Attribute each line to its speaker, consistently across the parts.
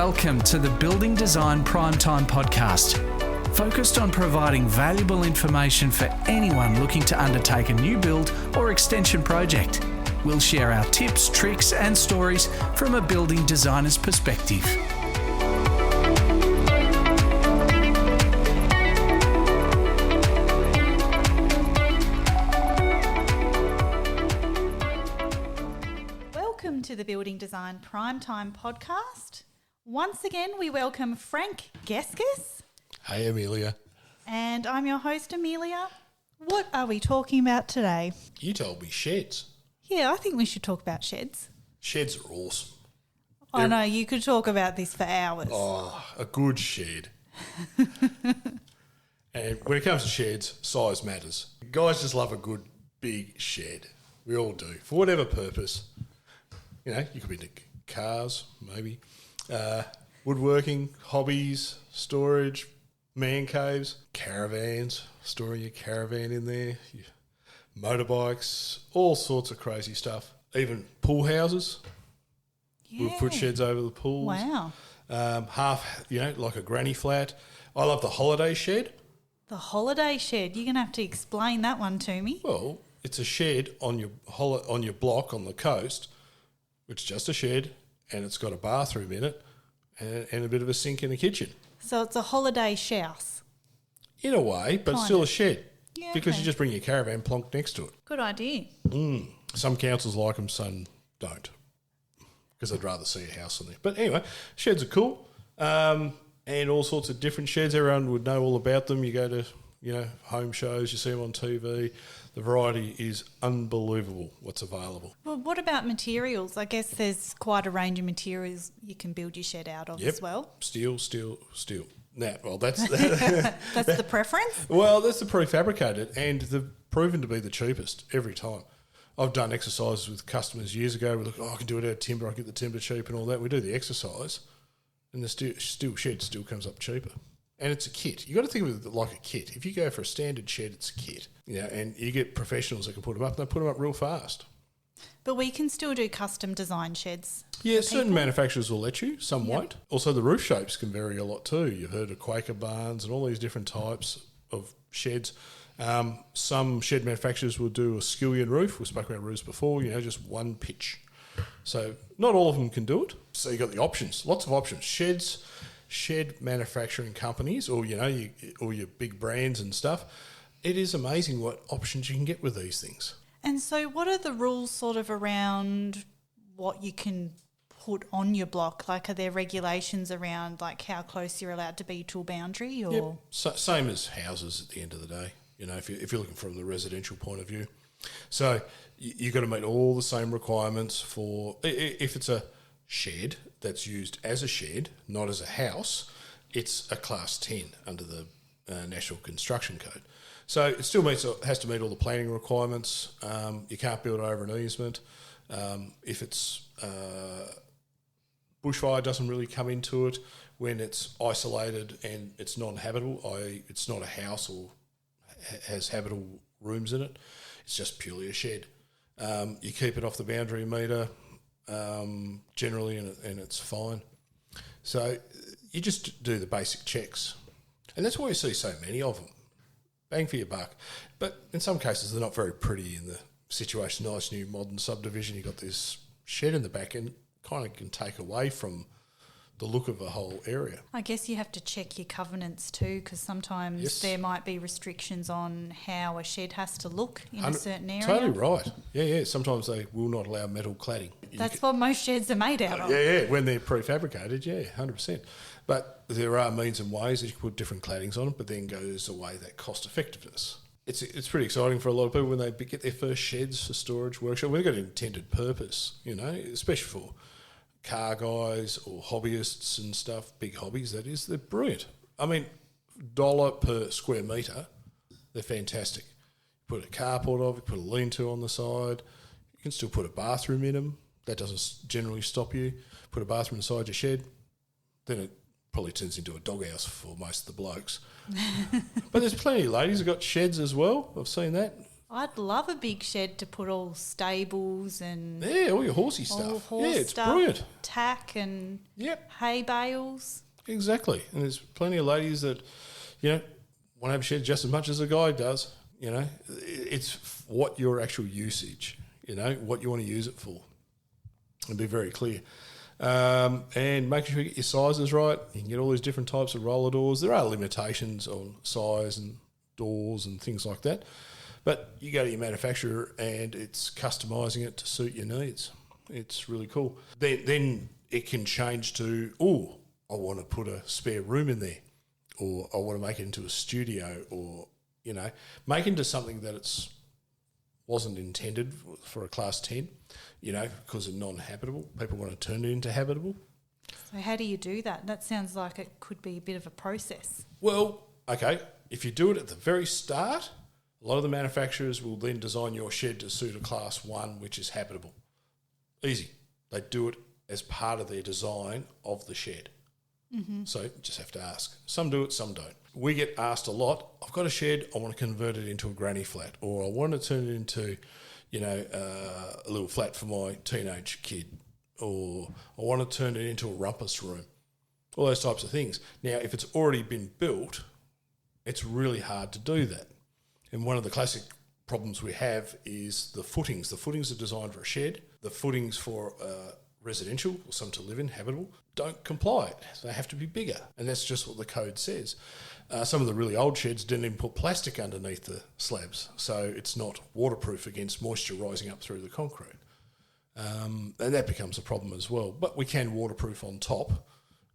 Speaker 1: Welcome to the Building Design Primetime Podcast, focused on providing valuable information for anyone looking to undertake a new build or extension project. We'll share our tips, tricks and stories from a building designer's perspective.
Speaker 2: Welcome to the Building Design Primetime Podcast. Once again, we welcome Frank Geskis.
Speaker 3: Hey, Amelia.
Speaker 2: And I'm your host, Amelia. What are we talking about today?
Speaker 3: You told me sheds.
Speaker 2: Yeah, I think we should talk about sheds.
Speaker 3: Sheds are awesome.
Speaker 2: I know, you could talk about this for hours.
Speaker 3: Oh, a good shed. And when it comes to sheds, size matters. Guys just love a good big shed. We all do. For whatever purpose. You know, you could be into cars, maybe. Woodworking, hobbies, storage, man caves, caravans, storing your caravan in there, your motorbikes, all sorts of crazy stuff. Even pool houses.
Speaker 2: Yeah.
Speaker 3: We'll put sheds over the pools.
Speaker 2: Wow.
Speaker 3: Half, like a granny flat. I love the holiday shed.
Speaker 2: The holiday shed. You're going to have to explain that one to me.
Speaker 3: Well, it's a shed on your block on the coast. It's just a shed, and it's got a bathroom in it and a bit of a sink in the kitchen.
Speaker 2: So it's a holiday house.
Speaker 3: In a way, but it's still a shed.
Speaker 2: Yeah,
Speaker 3: because
Speaker 2: okay.
Speaker 3: you just bring your caravan plonked next to it.
Speaker 2: Good idea.
Speaker 3: Some councils like them, some don't. Because they'd rather see a house on there. But anyway, sheds are cool. And all sorts of different sheds. Everyone would know all about them. You go to, home shows, you see them on TV. The variety is unbelievable what's available.
Speaker 2: Well, what about materials? I guess there's quite a range of materials you can build your shed out of as well.
Speaker 3: Steel. Nah, well, that's...
Speaker 2: That's the preference?
Speaker 3: Well, that's the prefabricated, and they've proven to be the cheapest every time. I've done exercises with customers years ago. We look, I can do it out of timber, I can get the timber cheap and all that. We do the exercise, and the steel shed still comes up cheaper. And it's a kit. You've got to think of it like a kit. If you go for a standard shed, it's a kit. And you get professionals that can put them up, and they put them up real fast.
Speaker 2: But we can still do custom design sheds.
Speaker 3: Yeah, certain manufacturers will let you, some won't. Also, the roof shapes can vary a lot too. You've heard of Quaker barns and all these different types of sheds. Some shed manufacturers will do a skillion roof. We've spoken about roofs before, just one pitch. So not all of them can do it. So you've got the options, lots of options. Shed manufacturing companies or your big brands and stuff, it is amazing what options you can get with these things.
Speaker 2: And so what are the rules sort of around what you can put on your block? Like, are there regulations around like how close you're allowed to be to a boundary? Or
Speaker 3: Yep. Same as houses at the end of the day, if you're looking from the residential point of view. So you've got to meet all the same requirements for, if it's a shed that's used as a shed, not as a house, it's a Class 10 under the National Construction Code. So it still has to meet all the planning requirements. You can't build over an easement. If it's bushfire doesn't really come into it when it's isolated and it's non-habitable, i.e. it's not a house or has habitable rooms in it. It's just purely a shed. You keep it off the boundary metre generally, and it's fine. So you just do the basic checks, and that's why you see so many of them. Bang for your buck. But in some cases, they're not very pretty in the situation. Nice new modern subdivision, you've got this shed in the back, and kind of can take away from the look of a whole area.
Speaker 2: I guess you have to check your covenants too, because sometimes there might be restrictions on how a shed has to look in a certain area.
Speaker 3: Totally right. Yeah. Sometimes they will not allow metal cladding.
Speaker 2: That's what most sheds are made out of.
Speaker 3: Yeah. When they're prefabricated, 100%. But there are means and ways that you can put different claddings on it, but then goes away that cost effectiveness. It's pretty exciting for a lot of people when they get their first sheds for storage workshop. We've got an intended purpose, especially for car guys or hobbyists and stuff, big hobbies that is, they're brilliant. I mean, $1 per square metre, they're fantastic. You put a carport on, you put a lean-to on the side, you can still put a bathroom in them, that doesn't generally stop you. Put a bathroom inside your shed, then it probably turns into a doghouse for most of the blokes. But there's plenty of ladies who've got sheds as well, I've seen that.
Speaker 2: I'd love a big shed to put all stables and
Speaker 3: Yeah, all your horsey
Speaker 2: all
Speaker 3: stuff.
Speaker 2: horse
Speaker 3: Yeah, it's
Speaker 2: stuff,
Speaker 3: brilliant.
Speaker 2: tack and
Speaker 3: Yep,
Speaker 2: hay bales.
Speaker 3: exactly. And there's plenty of ladies that, want to have a shed just as much as a guy does. It's what your actual usage, what you want to use it for. And be very clear. And making sure you get your sizes right. You can get all these different types of roller doors. There are limitations on size and doors and things like that. But you go to your manufacturer and it's customising it to suit your needs. It's really cool. Then it can change to, I want to put a spare room in there, or I want to make it into a studio, or, make it into something that it's wasn't intended for a class 10, because of non-habitable. People want to turn it into habitable.
Speaker 2: So how do you do that? That sounds like it could be a bit of a process.
Speaker 3: Well, okay, if you do it at the very start, a lot of the manufacturers will then design your shed to suit a class 1, which is habitable. Easy. They do it as part of their design of the shed. Mm-hmm. So you just have to ask. Some do it, some don't. We get asked a lot, I've got a shed, I want to convert it into a granny flat, or I want to turn it into, a little flat for my teenage kid, or I want to turn it into a rumpus room. All those types of things. Now, if it's already been built, it's really hard to do that. And one of the classic problems we have is the footings. The footings are designed for a shed. The footings for residential, or some to live in, habitable, don't comply. They have to be bigger. And that's just what the code says. Some of the really old sheds didn't even put plastic underneath the slabs, so it's not waterproof against moisture rising up through the concrete. And that becomes a problem as well. But we can waterproof on top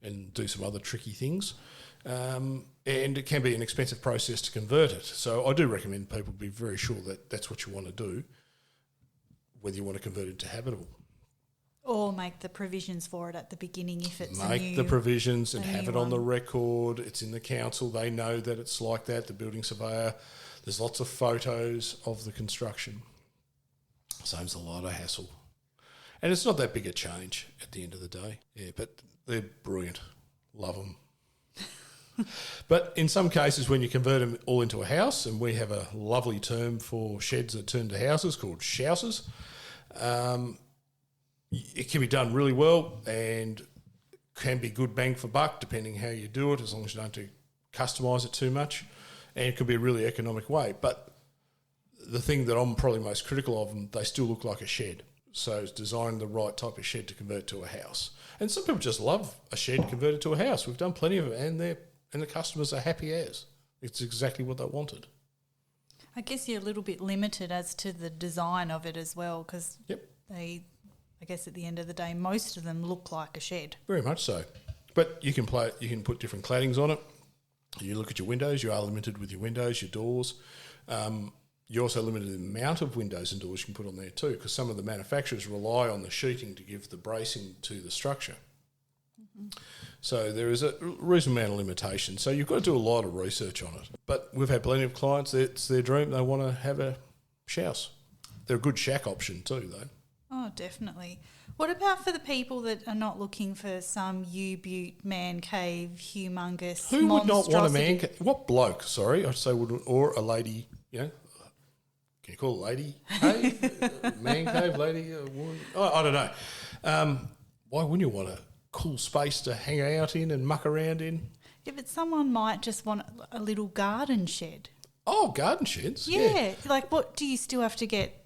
Speaker 3: and do some other tricky things. And it can be an expensive process to convert it. So I do recommend people be very sure that that's what you want to do, whether you want to convert it to habitable.
Speaker 2: Or make the provisions for it at the beginning if it's
Speaker 3: Make the provisions and have it on the record. It's in the council. They know that it's like that, the building surveyor. There's lots of photos of the construction. Saves a lot of hassle. And it's not that big a change at the end of the day. Yeah, but they're brilliant. Love them. But in some cases, when you convert them all into a house, and we have a lovely term for sheds that turn to houses called shouses, it can be done really well and can be good bang for buck depending how you do it, as long as you don't customise it too much, and it can be a really economic way. But the thing that I'm probably most critical of them, they still look like a shed. So it's designing the right type of shed to convert to a house. And some people just love a shed converted to a house. We've done plenty of it, and the customers are happy as. It's exactly what they wanted.
Speaker 2: I guess you're a little bit limited as to the design of it as well, because I guess at the end of the day, most of them look like a shed.
Speaker 3: Very much so. But you can put different claddings on it. You look at your windows, you are limited with your windows, your doors. You're also limited in the amount of windows and doors you can put on there too, because some of the manufacturers rely on the sheeting to give the bracing to the structure. Mm-hmm. So there is a reasonable amount of limitation. So you've got to do a lot of research on it. But we've had plenty of clients, it's their dream, they want to have a house. They're a good shack option too, though.
Speaker 2: Oh, definitely. What about for the people that are not looking for some U-Butte, man cave, humongous
Speaker 3: Who would not want a
Speaker 2: monstrosity?
Speaker 3: man cave? What bloke, sorry, I'd say, or a lady, can you call it lady cave? Man cave, lady, woman? I don't know. Why wouldn't you want a cool space to hang out in and muck around in?
Speaker 2: Yeah, but someone might just want a little garden shed.
Speaker 3: Oh, garden sheds?
Speaker 2: Yeah. Like, what, do you still have to get,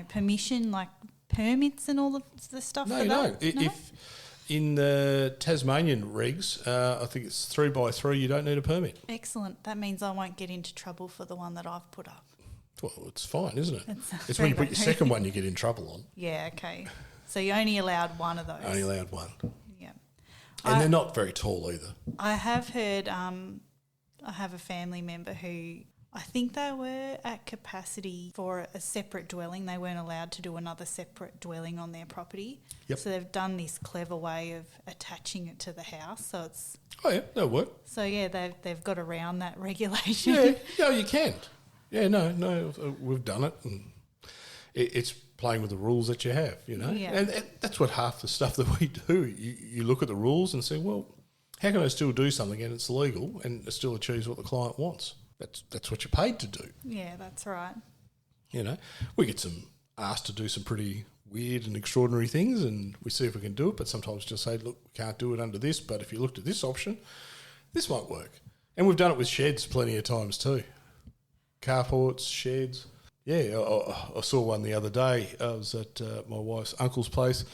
Speaker 2: permission, like permits and all the stuff for that?
Speaker 3: No. If in the Tasmanian regs, I think it's 3x3, you don't need a permit.
Speaker 2: Excellent. That means I won't get into trouble for the one that I've put up.
Speaker 3: Well, it's fine, isn't it? It's
Speaker 2: 3x3.
Speaker 3: when you put your second one you get in trouble on.
Speaker 2: Yeah, okay. So you only allowed one of those.
Speaker 3: Only allowed one.
Speaker 2: Yeah.
Speaker 3: And they're not very tall either.
Speaker 2: I have heard, I have a family member who, I think they were at capacity for a separate dwelling. They weren't allowed to do another separate dwelling on their property.
Speaker 3: Yep.
Speaker 2: So they've done this clever way of attaching it to the house. So it's...
Speaker 3: Oh, yeah, that'll work.
Speaker 2: So, yeah, they've got around that regulation.
Speaker 3: Yeah, you can. Yeah, no, we've done it. And it's playing with the rules that you have, Yeah. And that's what half the stuff that we do. You look at the rules and say, well, how can I still do something and it's legal and it still achieves what the client wants? That's what you're paid to do.
Speaker 2: Yeah, that's right.
Speaker 3: You know, we get asked to do some pretty weird and extraordinary things, and we see if we can do it, but sometimes just say, look, we can't do it under this, but if you looked at this option, this might work. And we've done it with sheds plenty of times too. Carports, sheds. Yeah, I saw one the other day. I was at my wife's uncle's place,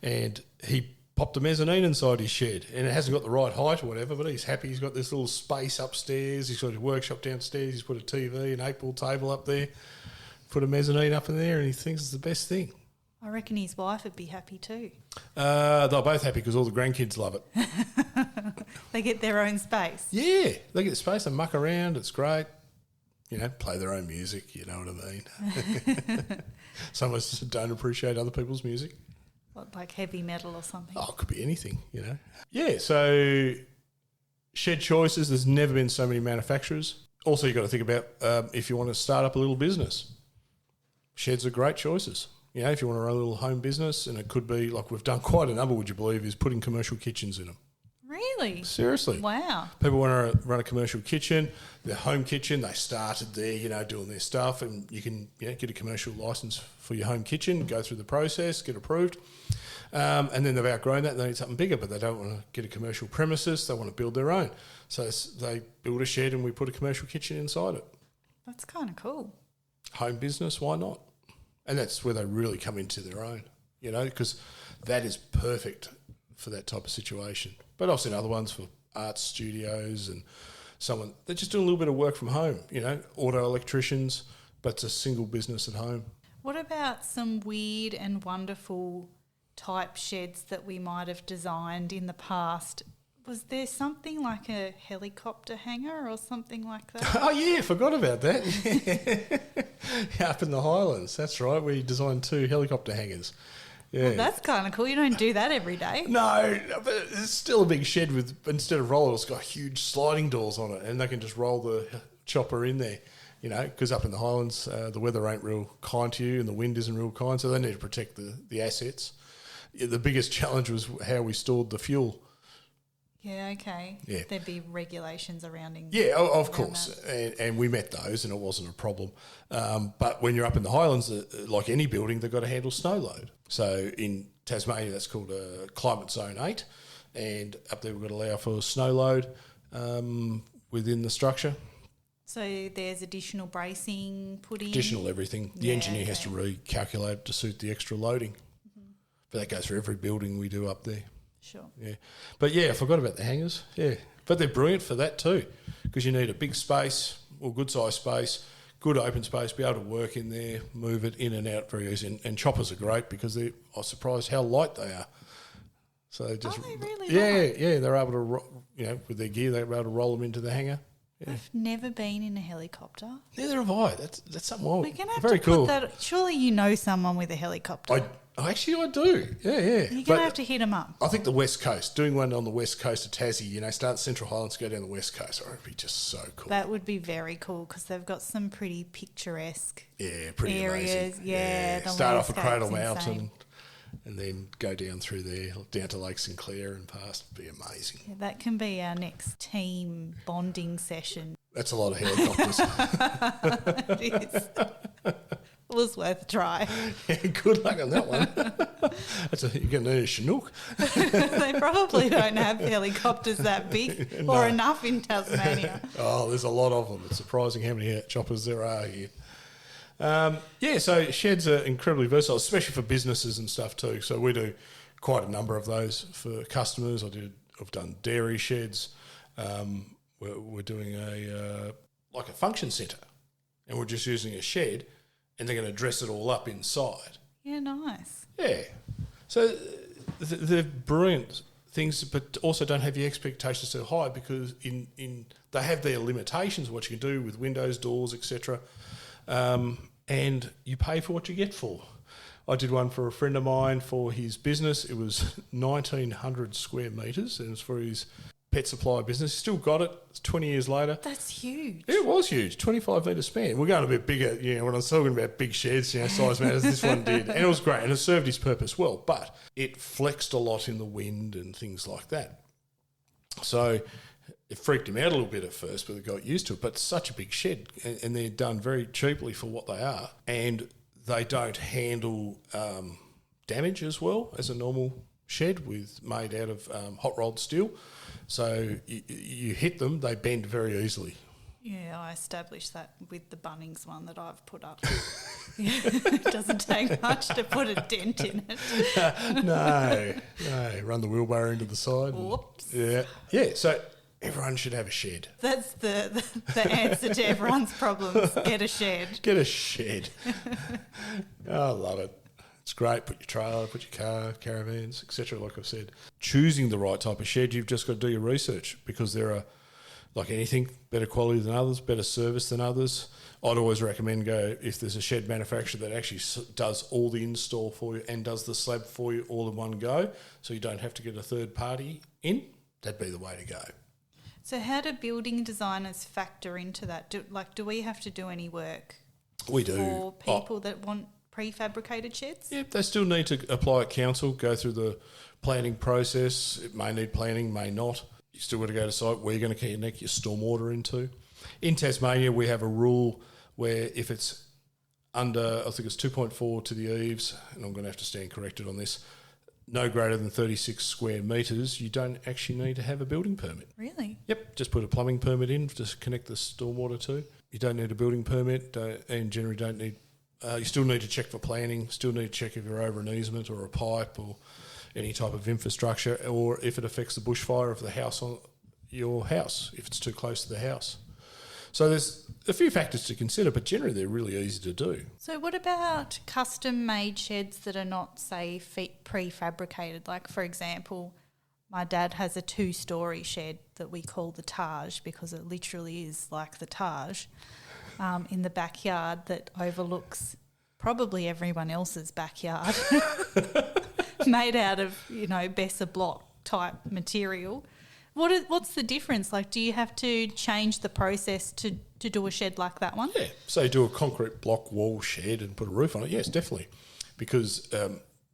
Speaker 3: and he popped a mezzanine inside his shed, and it hasn't got the right height or whatever, but he's happy. He's got this little space upstairs. He's got his workshop downstairs. He's put a TV, an 8-ball table up there, put a mezzanine up in there, and he thinks it's the best thing.
Speaker 2: I reckon his wife would be happy too.
Speaker 3: They're both happy because all the grandkids love it.
Speaker 2: They get their own space.
Speaker 3: Yeah, they get the space, they muck around, it's great. You know, play their own music, you know what I mean? Some of us don't appreciate other people's music.
Speaker 2: What, like heavy metal or something?
Speaker 3: Oh, it could be anything, you know. Yeah, so shed choices, there's never been so many manufacturers. Also, you've got to think about if you want to start up a little business. Sheds are great choices. You know, if you want to run a little home business, and it could be, like we've done quite a number, would you believe, is putting commercial kitchens in them.
Speaker 2: Really?
Speaker 3: Seriously.
Speaker 2: Wow.
Speaker 3: People want to run a commercial kitchen, their home kitchen, they started there, you know, doing their stuff, and you can, you know, get a commercial licence for your home kitchen, go through the process, get approved, and then they've outgrown that and they need something bigger, but they don't want to get a commercial premises, they want to build their own. So they build a shed and we put a commercial kitchen inside it.
Speaker 2: That's kind of cool.
Speaker 3: Home business, why not? And that's where they really come into their own, you know, because that is perfect for that type of situation. But I've seen other ones for art studios and someone, they're just doing a little bit of work from home, you know, auto electricians, but it's a single business at home.
Speaker 2: What about some weird and wonderful type sheds that we might have designed in the past? Was there something like a helicopter hangar or something like that?
Speaker 3: Oh, yeah, forgot about that. Yeah, up in the Highlands, that's right. We designed 2 helicopter hangars. Yeah.
Speaker 2: Well, that's kind of cool. You don't do that every day.
Speaker 3: No, but it's still a big shed with, instead of roller, it's got huge sliding doors on it, and they can just roll the chopper in there, you know, because up in the Highlands, the weather ain't real kind to you and the wind isn't real kind, so they need to protect the assets. Yeah, the biggest challenge was how we stored the fuel.
Speaker 2: Yeah, okay.
Speaker 3: Yeah.
Speaker 2: There'd be regulations around
Speaker 3: of course, and we met those and it wasn't a problem. But when you're up in the Highlands, like any building, they've got to handle snow load. So in Tasmania, that's called a climate zone 8, and up there we've got to allow for snow load within the structure.
Speaker 2: So there's additional bracing put in?
Speaker 3: Additional everything. The engineer has to recalculate it to suit the extra loading. Mm-hmm. But that goes for every building we do up there.
Speaker 2: Sure.
Speaker 3: Yeah. But yeah, I forgot about the hangars. Yeah. But they're brilliant for that too, because you need a big space or good size space, good open space, be able to work in there, move it in and out very easy. And choppers are great because I was surprised how light they are. So they just,
Speaker 2: are they really
Speaker 3: light? Yeah, they're able to, you know, with their gear, they're able to roll them into the hangar. Yeah.
Speaker 2: I've never been in a helicopter.
Speaker 3: Neither have I. That's something
Speaker 2: We're going to have
Speaker 3: very
Speaker 2: to
Speaker 3: cool.
Speaker 2: put that. Surely you know someone with a helicopter.
Speaker 3: I do. Yeah.
Speaker 2: You're going to have to hit them up.
Speaker 3: I think the West Coast, doing one on the West Coast of Tassie, you know, start Central Highlands, go down the West Coast, it'd be just so cool.
Speaker 2: That would be very cool because they've got some pretty picturesque
Speaker 3: pretty
Speaker 2: areas.
Speaker 3: amazing.
Speaker 2: Yeah.
Speaker 3: Start off at Cradle
Speaker 2: landscape's
Speaker 3: Mountain
Speaker 2: insane.
Speaker 3: and then go down through there, down to Lake Sinclair and past. It'd be amazing.
Speaker 2: Yeah, that can be our next team bonding session.
Speaker 3: That's a lot of helicopters.
Speaker 2: It is. It was worth a try.
Speaker 3: Yeah, good luck on that one. You're going to need a Chinook.
Speaker 2: They probably don't have helicopters that big or enough in Tasmania.
Speaker 3: Oh, there's a lot of them. It's surprising how many choppers there are here. So sheds are incredibly versatile, especially for businesses and stuff too. So we do quite a number of those for customers. I've done dairy sheds. We're doing a function centre, and we're just using a shed, and they're going to dress it all up inside.
Speaker 2: Yeah, nice.
Speaker 3: Yeah. So they're brilliant things, but also don't have your expectations too high because in they have their limitations of what you can do with windows, doors, etc. And you pay for what you get for. I did one for a friend of mine for his business. It was 1,900 square metres, and it was for his pet supply business. He's still got it. It's 20 years later.
Speaker 2: That's huge.
Speaker 3: It was huge, 25 metre span. We're going a bit bigger, when I was talking about big sheds, size matters, this one did. And it was great, and it served his purpose well, but it flexed a lot in the wind and things like that. So it freaked him out a little bit at first, but they got used to it. But it's such a big shed, and they're done very cheaply for what they are, and they don't handle damage as well as a normal shed made out of hot rolled steel. So you hit them, they bend very easily.
Speaker 2: Yeah, I established that with the Bunnings one that I've put up. It doesn't take much to put a dent in it.
Speaker 3: No. Run the wheelbarrow into the side.
Speaker 2: Whoops.
Speaker 3: Yeah. So everyone should have a shed.
Speaker 2: That's the answer to everyone's problems. Get a shed.
Speaker 3: Get a shed. I love it. It's great. Put your trailer, put your car, caravans, etc. Like I've said. Choosing the right type of shed, you've just got to do your research, because there are, like anything, better quality than others, better service than others. I'd always recommend if there's a shed manufacturer that actually does all the install for you and does the slab for you all in one go, so you don't have to get a third party in, that'd be the way to go.
Speaker 2: So how do building designers factor into that? Do we have to do any work
Speaker 3: We do.
Speaker 2: for people that want prefabricated sheds?
Speaker 3: Yeah, they still need to apply at council, go through the planning process. It may need planning, may not. You still got to go to site where you're going to connect your stormwater into. In Tasmania, we have a rule where if it's under, I think it's 2.4 to the eaves, and I'm going to have to stand corrected on this, no greater than 36 square metres, you don't actually need to have a building permit.
Speaker 2: Really?
Speaker 3: Yep, just put a plumbing permit in to connect the stormwater to. You don't need a building permit, and generally don't need. You still need to check for planning, still need to check if you're over an easement or a pipe or any type of infrastructure, or if it affects the bushfire of the house on your house, if it's too close to the house. So there's a few factors to consider, but generally they're really easy to do.
Speaker 2: So what about custom-made sheds that are not, say, prefabricated? Like, for example, my dad has a 2-storey shed that we call the Taj, because it literally is like the Taj, in the backyard that overlooks probably everyone else's backyard, made out of, Besser block type material. What's the difference? Like, do you have to change the process to do a shed like that one?
Speaker 3: Yeah, so do a concrete block wall shed and put a roof on it. Yes, definitely, because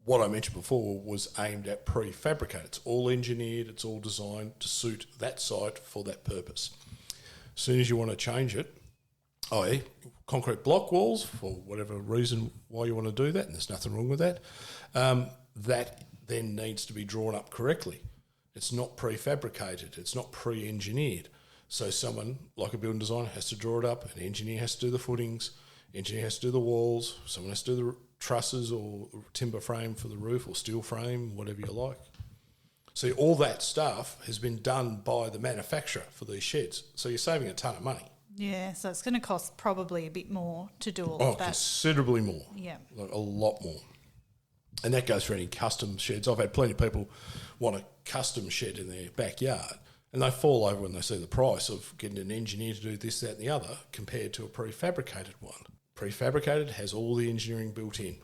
Speaker 3: what I mentioned before was aimed at prefabricated. It's all engineered, it's all designed to suit that site for that purpose. As soon as you want to change it, i.e. concrete block walls, for whatever reason why you want to do that, and there's nothing wrong with that, that then needs to be drawn up correctly. It's not prefabricated, it's not pre-engineered. So someone, like a building designer, has to draw it up, an engineer has to do the footings, engineer has to do the walls, someone has to do the trusses or timber frame for the roof or steel frame, whatever you like. So all that stuff has been done by the manufacturer for these sheds. So you're saving a ton of money.
Speaker 2: Yeah, so it's going to cost probably a bit more to do all
Speaker 3: Oh,
Speaker 2: of that.
Speaker 3: considerably more.
Speaker 2: Yeah.
Speaker 3: Like a lot more. And that goes for any custom sheds. I've had plenty of people want a custom shed in their backyard, and they fall over when they see the price of getting an engineer to do this, that and the other compared to a prefabricated one. Prefabricated has all the engineering built in.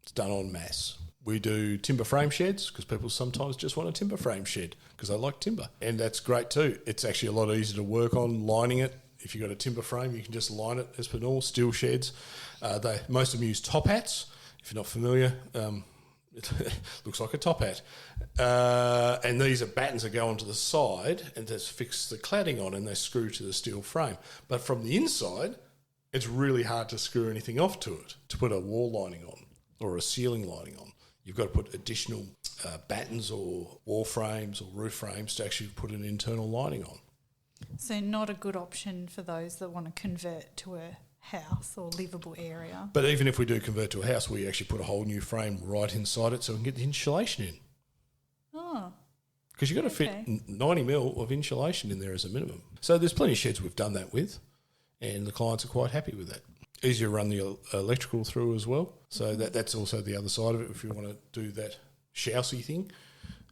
Speaker 3: It's done en masse. We do timber frame sheds because people sometimes just want a timber frame shed because they like timber. And that's great too. It's actually a lot easier to work on lining it. If you've got a timber frame, you can just line it as per normal. Steel sheds, most of them use top hats. If you're not familiar, it looks like a top hat. And these are battens that go onto the side and just fix the cladding on, and they screw to the steel frame. But from the inside, it's really hard to screw anything off to it, to put a wall lining on or a ceiling lining on. You've got to put additional battens or wall frames or roof frames to actually put an internal lining on.
Speaker 2: So not a good option for those that want to convert to a house or livable area.
Speaker 3: But even if we do convert to a house, we actually put a whole new frame right inside it so we can get the insulation in.
Speaker 2: Oh.
Speaker 3: Because you've got to fit 90 mil of insulation in there as a minimum. So there's plenty of sheds we've done that with, and the clients are quite happy with that. Easier to run the electrical through as well. So that's also the other side of it if you want to do that shousey thing.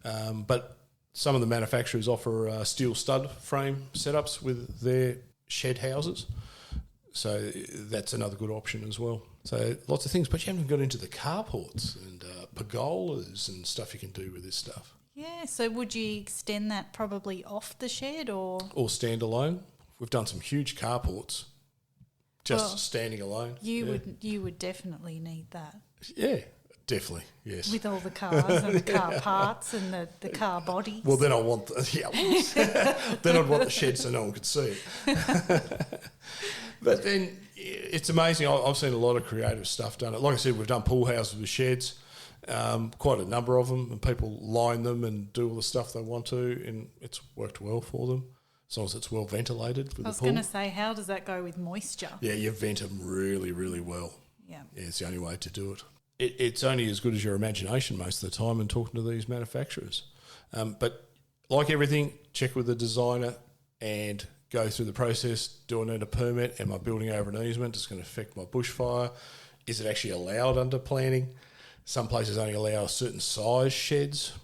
Speaker 3: But some of the manufacturers offer steel stud frame setups with their shed houses. So that's another good option as well. So lots of things, but you haven't got into the carports and pergolas and stuff you can do with this stuff.
Speaker 2: Yeah, so would you extend that probably off the shed or
Speaker 3: standalone? We've done some huge carports just standing alone.
Speaker 2: You would definitely need that.
Speaker 3: Yeah. Definitely, yes.
Speaker 2: With all the cars and the car parts and the car bodies.
Speaker 3: Well, then I want then I'd want the shed so no one could see it. But then it's amazing. I've seen a lot of creative stuff done. Like I said, we've done pool houses with sheds, quite a number of them, and people line them and do all the stuff they want to, and it's worked well for them as long as it's well ventilated with the pool.
Speaker 2: I was going to say, how does that go with moisture?
Speaker 3: Yeah, you vent them really, really well.
Speaker 2: Yeah,
Speaker 3: it's the only way to do it. It's only as good as your imagination most of the time and talking to these manufacturers. But like everything, check with the designer and go through the process. Do I need a permit? Am I building over an easement? It's going to affect my bushfire. Is it actually allowed under planning? Some places only allow certain size sheds.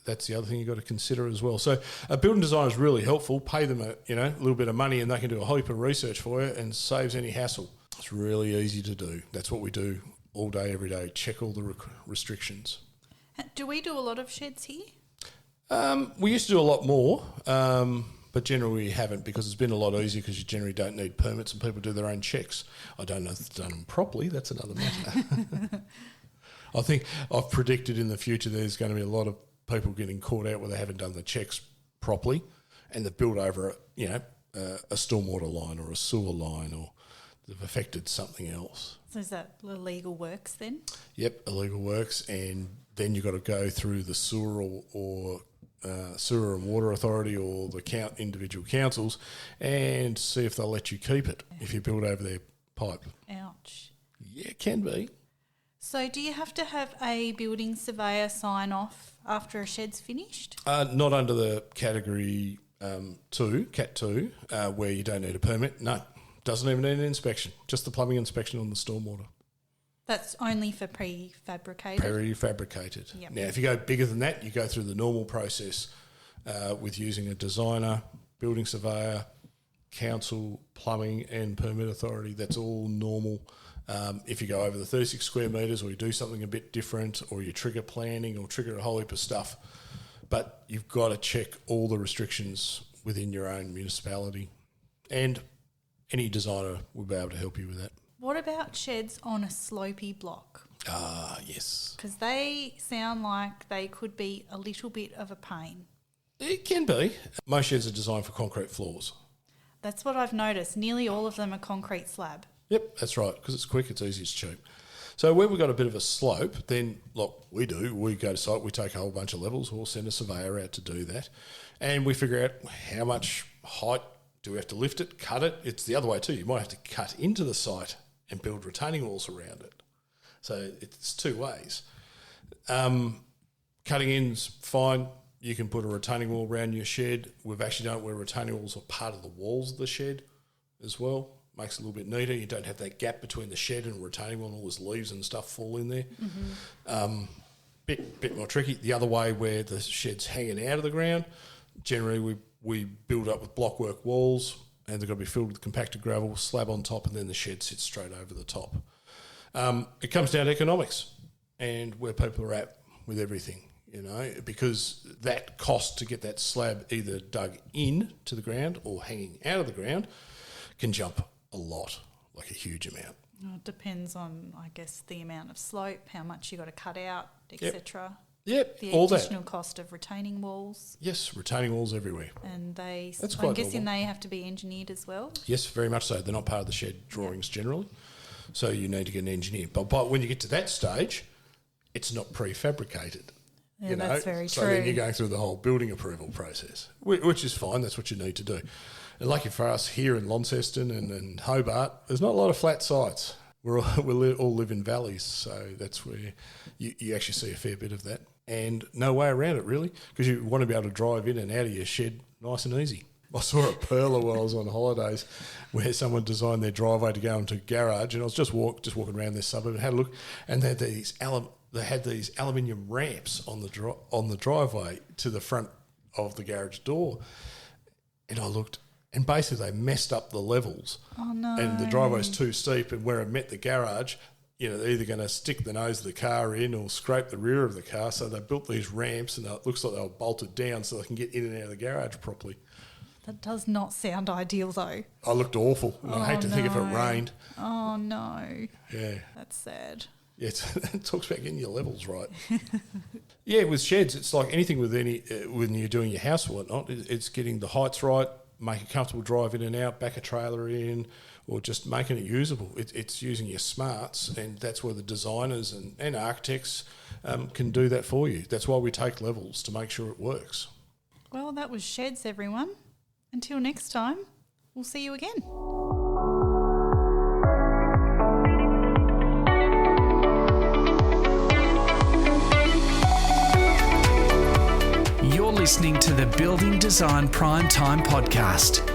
Speaker 3: That's the other thing you've got to consider as well. So a building designer is really helpful. Pay them a little bit of money and they can do a whole heap of research for you and saves any hassle. It's really easy to do. That's what we do all day, every day. Check all the restrictions.
Speaker 2: Do we do a lot of sheds here?
Speaker 3: We used to do a lot more, but generally we haven't because it's been a lot easier because you generally don't need permits and people do their own checks. I don't know if they've done them properly. That's another matter. I think I've predicted in the future there's going to be a lot of people getting caught out where they haven't done the checks properly and they've built over a stormwater line or a sewer line or they've affected something else.
Speaker 2: So is that illegal works then?
Speaker 3: Yep, illegal works, and then you've got to go through the sewer or sewer and water authority or the individual councils and see if they'll let you keep it if you build over their pipe.
Speaker 2: Ouch.
Speaker 3: Yeah, it can be.
Speaker 2: So do you have to have a building surveyor sign off after a shed's finished?
Speaker 3: Not under the category 2, Cat 2, where you don't need a permit. No. Doesn't even need an inspection, just the plumbing inspection on the stormwater.
Speaker 2: That's only for prefabricated?
Speaker 3: Prefabricated.
Speaker 2: Yep.
Speaker 3: Now, if you go bigger than that, you go through the normal process with using a designer, building surveyor, council, plumbing and permit authority. That's all normal. If you go over the 36 square metres or you do something a bit different or you trigger planning or trigger a whole heap of stuff, but you've got to check all the restrictions within your own municipality, and any designer will be able to help you with that.
Speaker 2: What about sheds on a slopey block?
Speaker 3: Ah, yes.
Speaker 2: Because they sound like they could be a little bit of a pain.
Speaker 3: It can be. Most sheds are designed for concrete floors.
Speaker 2: That's what I've noticed. Nearly all of them are concrete slab.
Speaker 3: Yep, that's right, because it's quick, it's easy, it's cheap. So when we've got a bit of a slope, then, like we go to site, we take a whole bunch of levels, we'll send a surveyor out to do that, and we figure out how much height do we have to lift it, cut it. It's the other way too. You might have to cut into the site and build retaining walls around it. So it's two ways. Cutting in's fine. You can put a retaining wall around your shed. We've actually done it where retaining walls are part of the walls of the shed as well. Makes it a little bit neater. You don't have that gap between the shed and retaining wall and all those leaves and stuff fall in there. Mm-hmm. Bit more tricky. The other way where the shed's hanging out of the ground, generally we build up with blockwork walls and they've got to be filled with compacted gravel, slab on top, and then the shed sits straight over the top. It comes down to economics and where people are at with everything, because that cost to get that slab either dug in to the ground or hanging out of the ground can jump a lot, like a huge amount.
Speaker 2: It depends on, I guess, the amount of slope, how much you got to cut out, etc.
Speaker 3: Yep,
Speaker 2: the
Speaker 3: all that.
Speaker 2: additional cost of retaining walls.
Speaker 3: Yes, retaining walls everywhere.
Speaker 2: And
Speaker 3: I'm
Speaker 2: guessing
Speaker 3: normal.
Speaker 2: they have to be engineered as well?
Speaker 3: Yes, very much so. They're not part of the shed drawings generally, so you need to get an engineer. But when you get to that stage, it's not prefabricated.
Speaker 2: Yeah, that's very
Speaker 3: so
Speaker 2: true.
Speaker 3: Then you're going through the whole building approval process, which is fine. That's what you need to do. And lucky for us here in Launceston and Hobart, there's not a lot of flat sites. We all live in valleys, so that's where you actually see a fair bit of that. And no way around it, really, because you want to be able to drive in and out of your shed nice and easy. I saw a perler while I was on holidays where someone designed their driveway to go into a garage, and I was just walking around this suburb and had a look, and they had these aluminium ramps on the driveway to the front of the garage door. And I looked, and basically they messed up the levels.
Speaker 2: Oh, no.
Speaker 3: And the driveway's too steep, and where it met the garage, they're either going to stick the nose of the car in or scrape the rear of the car. So they built these ramps, and it looks like they were bolted down so they can get in and out of the garage properly.
Speaker 2: That does not sound ideal, though.
Speaker 3: I looked awful. I hate to think if it rained.
Speaker 2: Oh, no.
Speaker 3: Yeah.
Speaker 2: That's sad.
Speaker 3: Yeah, it talks about getting your levels right. Yeah, with sheds, it's like anything with when you're doing your house or whatnot, it's getting the heights right, make a comfortable drive in and out, back a trailer in, or just making it usable. It's using your smarts, and that's where the designers and architects can do that for you. That's why we take levels, to make sure it works.
Speaker 2: Well, that was sheds, everyone. Until next time, we'll see you again.
Speaker 1: You're listening to the Building Design Prime Time podcast.